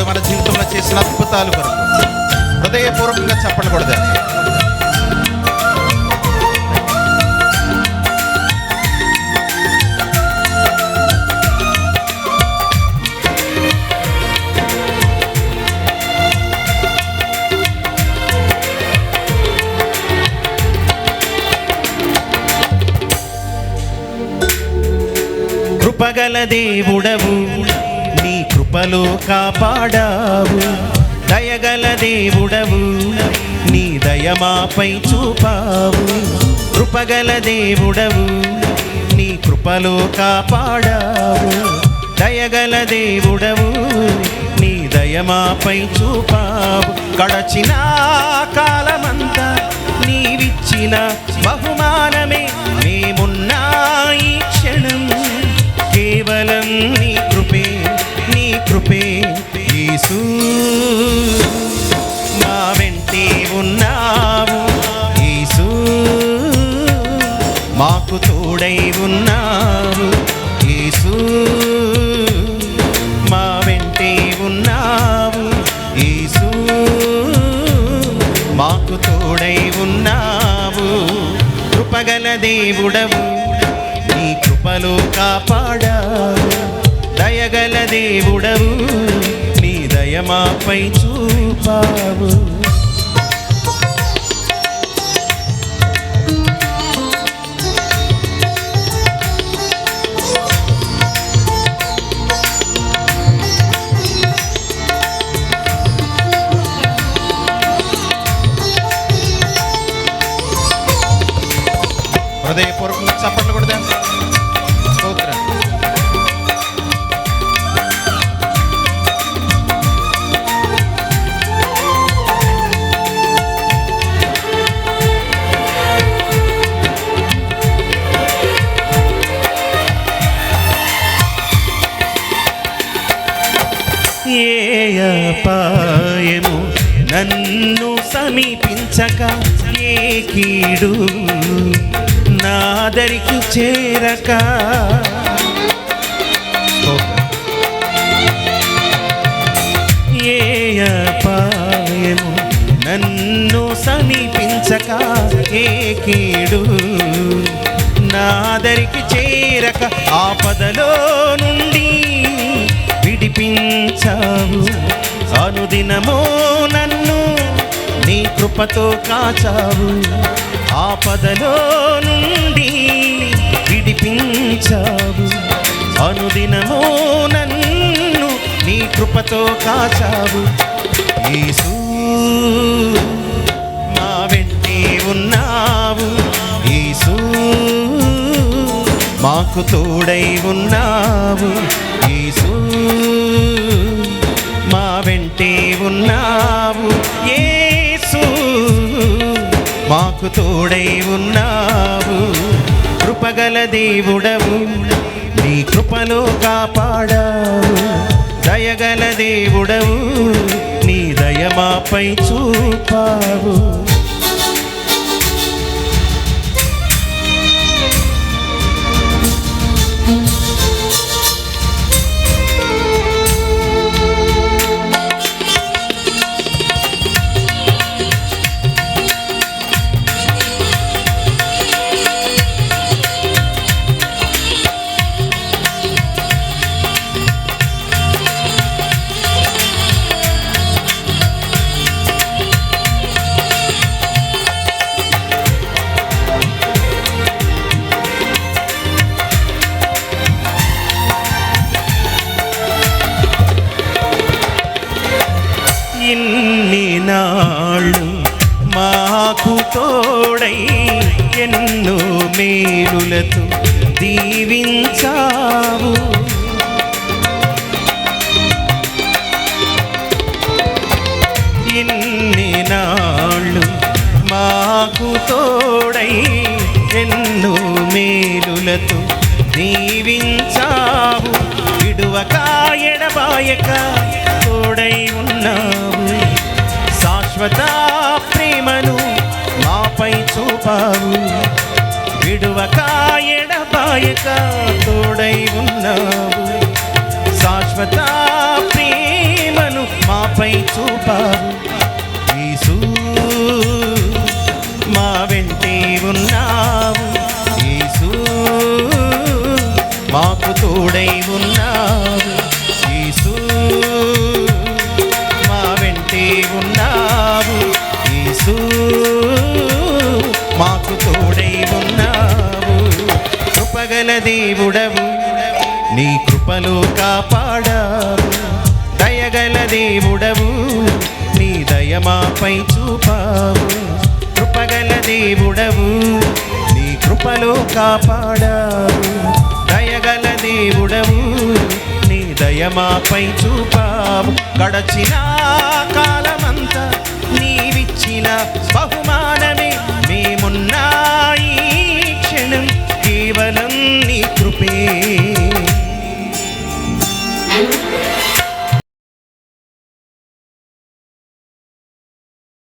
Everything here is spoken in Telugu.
దేవుడు మన జీవితంలో చేసిన అద్భుతాలు కొరకు హృదయపూర్వకంగా చప్పట్లు కొడదాం. కృపగల దేవుడవు, నీ కృపలో కాపాడావు. దయగల దేవుడవు, నీ దయమాపై చూపావు. కృపగల దేవుడవు, నీ కృపలో కాపాడావు. దయగల దేవుడవు, నీ దయమాపై చూపావు. గడచిన కాలమంతా నీవిచ్చిన బహుమానమే మేమున్నా ఈ క్షణం. కేవలం నీ కృపే, నీ కృపే యేసు. మా వెంటే ఉన్నావు యేసు, మాకు తోడై ఉన్నావు యేసు. మా వెంటే ఉన్నావు యేసు, మాకు తోడై ఉన్నావు. కృపగల దేవుడవు, నీ కృపలో కాపాడావు. దయగల దేవుడవు, నీ దయమాపై చూపావు. హృదయపూర్వకంగా చప్పట్లు కొడదాం. స్తోత్రం. ఏ అపాయము నన్ను సమీపించక, ఏ కీడు నాదరికి చేరక. ఏ అపాయము నన్ను సమీపించక, ఏ కీడు నాదరికి చేరక. ఆపదలో నుండి విడిపించావు. అనుదినమో నన్ను నీ కృపతో కాచావు. ఆపదలో నుండి విడిపించావు. అనుదినమో నన్ను నీ కృపతో కాచావు. యేసు, మా వెంటే ఉన్నావు యేసు, మాకు తోడై ఉన్నావు యేసు. మా వెంటే ఉన్నావు యేసు, మాకు తోడై ఉన్నావు. కృపగల దేవుడవు, నీ కృపలో కాపాడావు. దయగల దేవుడవు, నీ దయమాపై చూపావు. ఇన్ని నాళ్ళు మాకు తోడై ఎన్నో మేలులతో దీవించావు. ఇన్ని నాళ్ళు మాకు తోడై ఎన్నో మేలులతో దీవించావు. విడువక ఎడబాయక తోడై ఉన్నావు. శాశ్వత ప్రేమను మాపై చూపావు. విడువక ఎడబాయక తోడై ఉన్నావు. శాశ్వత ప్రేమను దేవుడవు నీ కృపలో కాపాడావు దయగల దేవుడవు నీ దయమాపై చూపావు కృపగల దేవుడవు నీ కృపలో కాపాడావు దయగల దేవుడవు నీ దయమాపై చూపావు గడచిన కాలమంతా నీవిచ్చిన బహుమానమే మేమున్నా ఈ క్షణం కేవలం నీ కృపే